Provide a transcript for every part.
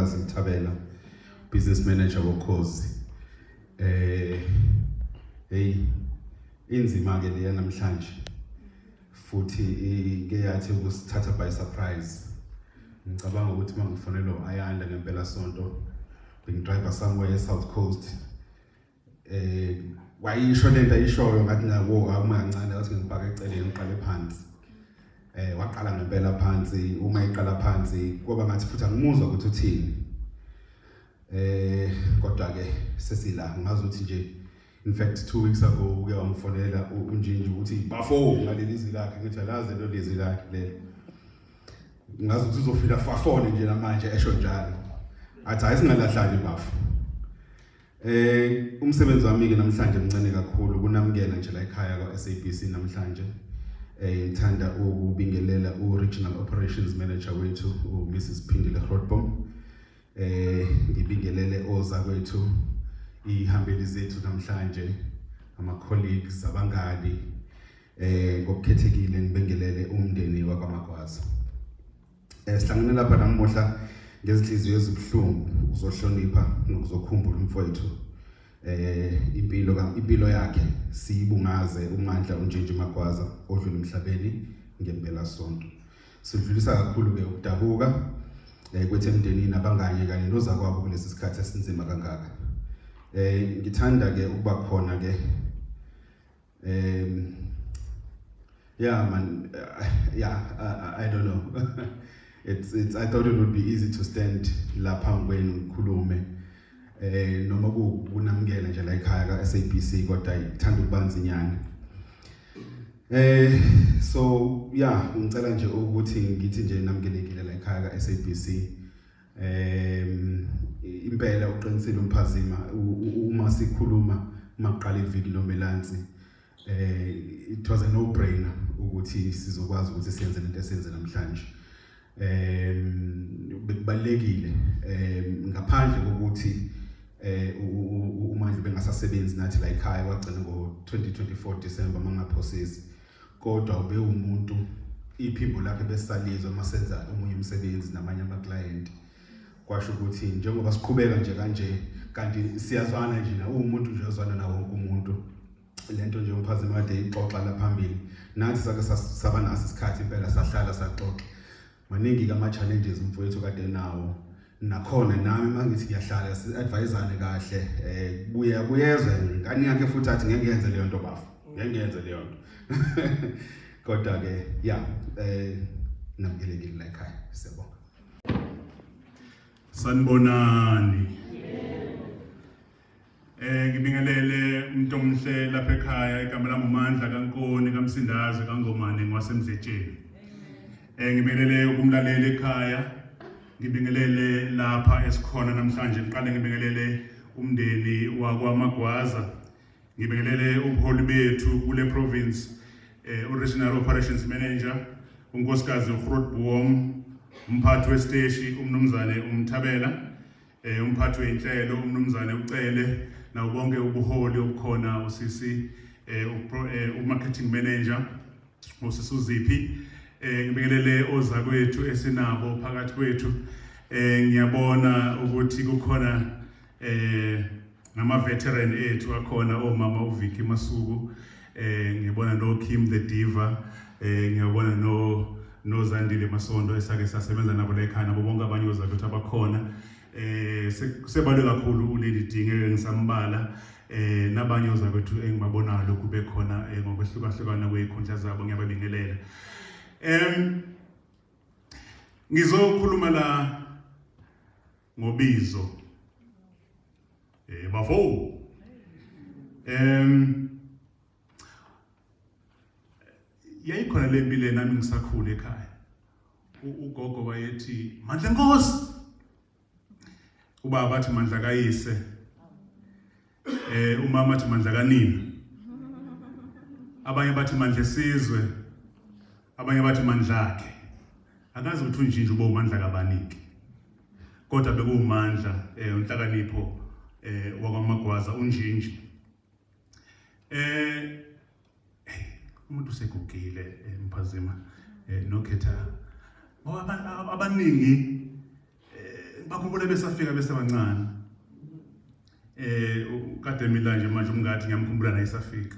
uNkosikazi Mthabela, business manager woKhozi. Inzima ke le namhlanje futhi ke yathi ukusithatha by surprise. Ngicabanga ukuthi mangifonelwa Ayanda ngempela sonto bengidriver somewhere eSouth Coast. Wayisho lento ayishoyo ngathi ngako akumancane ngathi ngibhaka eceleni ngiqale phansi. Waqala ngempela phansi, uma iqala phansi kuba ngathi futhi angimuzwa ukuthi uthini. Kodwa ke sesila ngazi ukuthi nje in fact 2 weeks ago uke wangifonela unjinji ukuthi bafo ngaleli izwi lakhe ngithi alazi lo lizwi lakhe lelo. Ngazi ukuthi uzofika fafone nje namanje esho njalo. Athi ayisingalahlali bafo. Umsebenzi wami ke namhlanje mncane kakhulu kunamukela nje la ekhaya kwa SABC namhlanje. Ngithanda ukubingelela u-Regional Operations Manager wethu uMrs Phindile Grootboom. Ngibingelele ozakwethu ihambeli zethu namhlanje ama colleagues abangani ngokukhethekile ngibingelele umndeni wakwaMagwaza. Sihlangene lapha namuhla ngezinhliziyo ezibhlungu uzohlonipha nokuzokhumbula umfowethu impilo yakhe siyibungaze uMandla uNjinji Magwaza odlula emhlabeni ngempela sonto. Sidlulisa kakhulu ke ukudabuka kwethu emndenini abanganye kanye nozakwabo kulesi sikhathi esinzima kangaka. Ngithanda ke ukuba khona ke I don't know. I thought it would be easy to stand lapha ngweni ngikhulume noma kunamukela nje la ekhaya ka SABC kodwa ngithanda ukubanza inyani. So ngicela nje ukuthi ngithi nje namukelekile la ekhaya ka SABC. Impela uqinisile umphazima uma sikhuluma maqala iviki nomelansi. It was a no-brainer ukuthi sizokwazi ukuthi siyenze lento esenze namhlanje. Bekubalekile ngaphandle kokuthi uMandla bengasasebenzi nathi la ekhaya wagcina ngo-2024 December mangaphosisi kodwa ube umuntu iphimbo lakhe besalizwe masenza omunye umsebenzi namanye ama-client kwasho ukuthi njengoba siqhubeka nje kanje kanti siyazwana nje na umuntu nje ozwana nawo wonke umuntu lento nje umphazima kade ixoxa la phambili nathi sake saba naso isikhathi impela sahlala saxoxa maningi kama challenges umfowethu kade nawo nakhona nami mangithi ngiyahlala si-advisane kahle kuyezwe ngani yakhe futhi athi ngeke yenze leyo nto bafo ngeke yenze leyo nto kodwa ke namukelekile la ekhaya siyabonga. Sanibonani. Ngibingelele umuntu omhle lapha ekhaya igama lami uMandla kaNkoni kaMsindazi kaNgomane ngwasemdletsheni. Ngibingelele umlaleli ekhaya. Ngibingelele lapha esikhona namhlanje ngiqale ngibingelele umndeni wakwaMagwaza. Ngibingelele ubuholi bethu kule province Regional Operations Manager uNkosikazi Grootboom, umphathi westeshi umnumzane uMthabela, umphathi wenhlelo umnumzane uCele nawo bonke ubuholi obukhona usisi umarketing manager usisi uZiphi. Ngibingelele ozakwethu esinabo phakathi kwethu. Ngiyabona ukuthi kukhona nama veteran ethu akhona omama uVicky Masuku, ngiyabona no Kim the Diva, ngiyabona no Zandile Masondo esake sasebenza nabo la ekhaya nabo bonke abanye ozakwethu abakhona. Sebalwe kakhulu uLady Dinge ngisambala nabanye ozakwethu engibabonayo lokhu bekhona ngokwehlukahlukana kwezikhundla zabo ngiyababingelela. Ngizokhuluma la ngobizo bafo yayikhona lempilo nami ngisakhula ekhaya ugogo wayethi Mandla Nkosi, ubaba bathi Mandla kayise, umama athi Mandla kanina, abanye bathi Mandla Sizwe, abanye bathi Mandlakhe. Akazi ukuthi uNjinji uba uMandla kabaniki kodwa bekuwuMandla uNhlakanipho wakwaMagwaza uNjinji. Umuntu segugile mphazima nokhetha abaningi bakhumbula besafika besebancane kade mina nje manje umngathi ngiyamkhumbula naye safika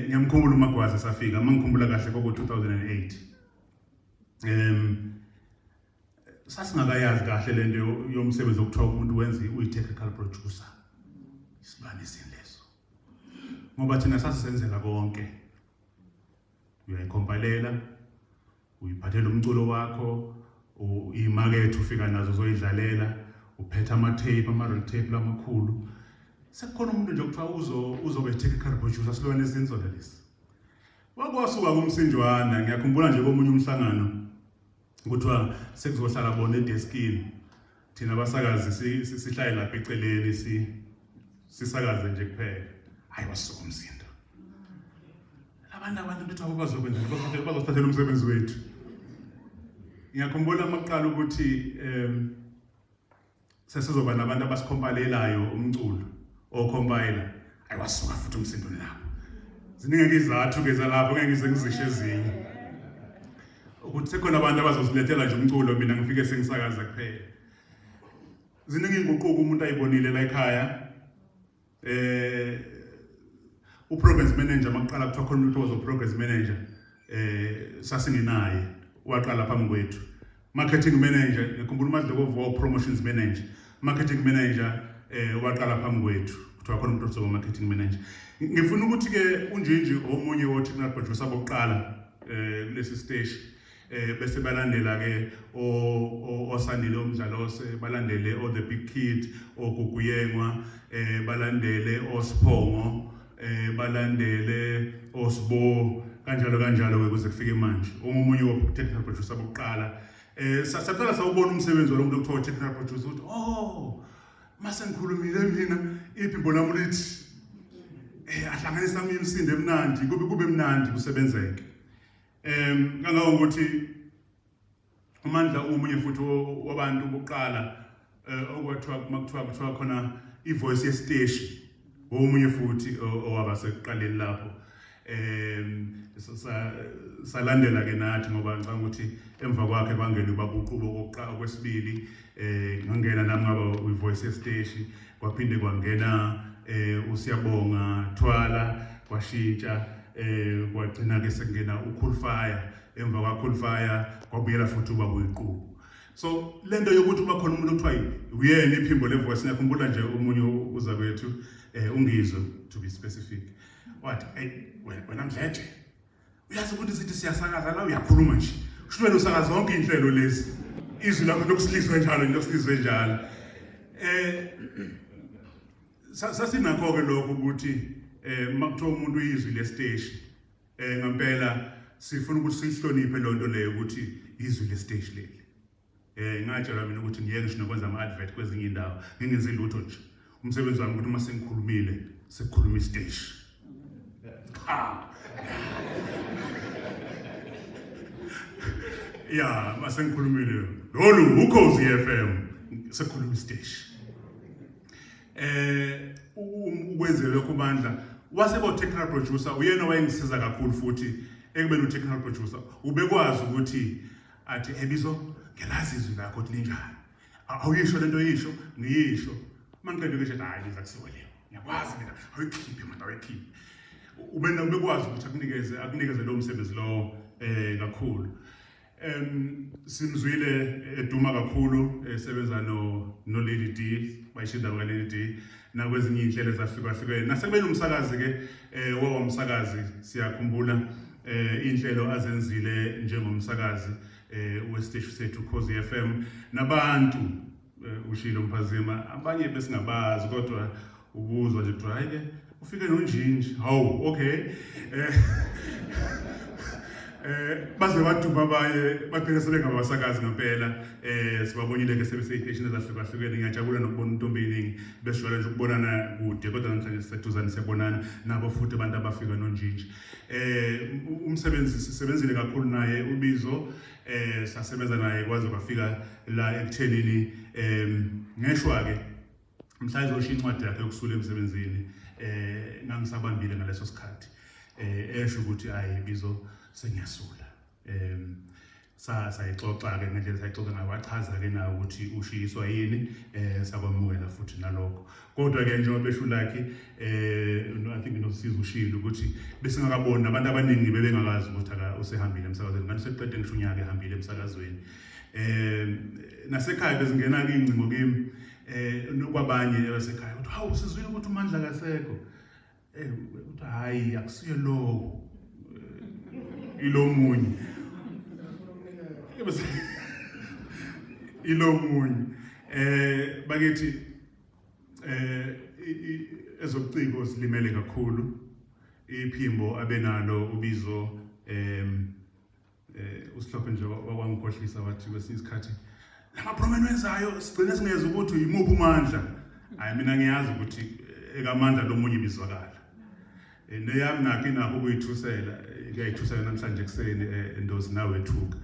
ngiyamkhumbula uMagwaza safika mangikhumbula kahle kobo 2008 sasingakayazi kahle lento yomsebenzi okuthiwa umuntu wenza uyi-technical producer isibani isinleso ngoba thina sasisenzela konke uyayikhompalela uyiphathela umculo wakho imarket ufika nazo uzoyidlalela uphetha ama-tape ama-roll tape lamakhulu sekukhona umuntu nje okuthiwa uzobe technical producer silwane izinzo lesi wakwasuka kumsinjwana ngiyakhumbula nje komunye umhlangano kuthiwa sekuzohlala bona edeskini thina abasakazi sihlaye lapha eceleni sisakaze nje kuphela hayi wasuka umsindo abantu nto thabo bazokwenza bazosithathela umsebenzi wethu ngiyakhumbula amaqala ukuthi sesizoba nabantu abasikhombalelayo umculo okhombayela ayiwasuka futhi umsindo lapho ziningi izathu ke zalapho ngeke ngize ngizishe ezinye ukuthi sekhona abantu abazosilethela nje umculo mina ngifike sengisakaza kuphela ziningi inguquko umuntu ayibonile la ekhaya uprograms manager maqala kuthiwa khona umuntu ozoprograms manager sasingenaye waqala phambi kwethu marketing manager ngikhumbula uMadlovu promotions manager marketing manager waqala phambi kwethu kuthiwa khona umuntu ozoba marketing manager ngifuna ukuthi ke unjinji omunye wo technical producer bokuqala kulesi stage bese balandela ke osandile umdlalo balandele o the big kid oguguyengwa balandele osphongo balandele osbo kanjalo ukuze kufike manje omunye wo technical producer bokuqala saqala sawubona umsebenzi lo muntu okuthiwa technical producer uthi mase ngikhulumile mina iphimbo lami lithi ahlanganisa imisindo emnandi kube mnandi kusebenzeke kangangokuthi uMandla umunye futhi wabantu bokuqala okwathiwa khona ivoice yestation omunye futhi owaba sekuqaleni lapho salandela ke nathi ngoba ngicabanga ukuthi emva kwakhe bangena babuqubo okwesibili ngangena nami ngaba ivoice yestation kwaphinde kwangena uSiyabonga Thwala kwashintsha kwagcina ke sekungena uCool Fire emva kwaCool Fire kwabuyela futhi uba kuyiqubo so lento yokuthi uba khona umuntu okuthiwa uyena iphimbo levoice ngiyakhumbula nje omunye uzakwethu ungizwe to be specific wathi wena Mdletshe uyazi ukuthi sithi siyasakaza la uyakhuluma nje kusho wena usakaza zonke inhlelo lezi izwi lakho lokusilizwe njalo lokusilizwe njalo sasinakho ke lokho ukuthi makuthiwa umuntu uyizwi lestage ngempela sifuna ukuthi sihloniphe lonto leyo ukuthi izwi lestage leli ngatshela mina ukuthi ngiyeke ngisho nokwenza ama-advert kwezinye indawo ngingenzi lutho nje umsebenzi wami ukuthi uma sengikhulumile sekukhuluma istage ya mase ngikhulumile lolu uKhosi FM sekukhuluma istage ukwenzela lokho bandla wasebo technical producer uyena wayengisiza kakhulu futhi ekubeni u-technical producer ubekwazi ukuthi athi ebizo ngelazi izwi lakho ukuthi linjani awuyisho lento yisho ngiyisho mangiqedwe ngisho hayi liza kusiwe leyo ngiyakwazi mina ayikhiphe manje ayikhiphe ubekwazi ukuthi akunikeze lo msebenzi lo kakhulu simzwile eduma kakhulu esebenza no Lady D bayishinda ka Lady D nakwezinye inhlelo ezahlukahlukene nasekubeni umsakazi ke wawumsakazi siyakhumbula inhlelo azenzile njengomsakazi wesiteshi sethu Ukhozi FM nabantu ushilo Mphazima abanye besingabazi kodwa ubuzwa nje kuthiwa hayi ke ufike nonjinji hawu okay baze baduma abanye baqinisekile ngabasakazi ngempela sibabonile ke sebeseyiteshini ezahlukahlukene ngiyajabula nokubona intombi eningi besijwayele nje ukubonana kude kodwa namhlanje siseduzane siyabonana nabo futhi abantu abafika nonjinji umsebenzi sisebenzile kakhulu naye uBizo sasebenza naye kwaze kwafika la ekuthenini ngeshwa ke mhla izosho incwadi yakhe yokusula emsebenzini ngangisabambile ngaleso sikhathi esho ukuthi ayi Bizo sengiyasula sayixoxa ke ngendlela sayixoxa ngayo wachaza ke nayo ukuthi ushiyiswa yini sakwamukela futhi nalokho kodwa ke njengoba besho lakhe I think noSizwe ushilo ukuthi besingakaboni abantu abaningi bebengakazi ukuthi usehambile emsakazweni kanti seqede ngisho unyaka ehambile emsakazweni nasekhaya bezingena ke ingcingo kimi nokwabanye abasekhaya uthi hawu sizwile ukuthi uMandla kasekho uthi hayi akusiye lo ilomunye ilomunye bakithi ezobuciko silimele kakhulu iphimbo abenalo ubizo usihlophe nje wakwangikhohlisa wathi kwesikhathi lama program wenzayo sigcina singeza ukuthi uyimuphi uMandla hayi mina ngiyazi ukuthi ekamandla lomunye ibizwakala neyami nakho ukuyithusela ngiyayithusela namhlanje kuseni endozi nawe ethuka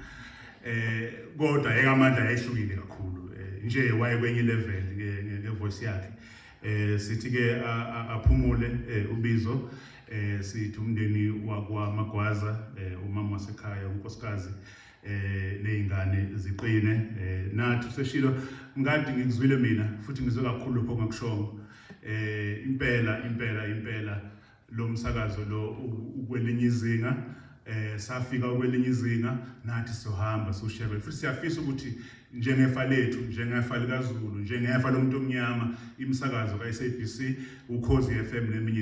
kodwa ekamandla yayihlukile kakhulu nje waye kwenye level ngevoice yakhe sithi ke aphumule ubizo sithi umndeni wakwaMagwaza umama wasekhaya unkosikazi nezingane ziqine nathi seshilo ngadi ngikuzwile mina futhi ngizwe kakhulu lokho ngakushongo impela lo msakazo lo ukwelinye izinga safika ukwelinye izinga nathi sohamba soshare futhi siyafisa ukuthi njengefa lethu njengefa likaZulu njengefa lomuntu omnyama imsakazo kaSABC uKhozi FM neminye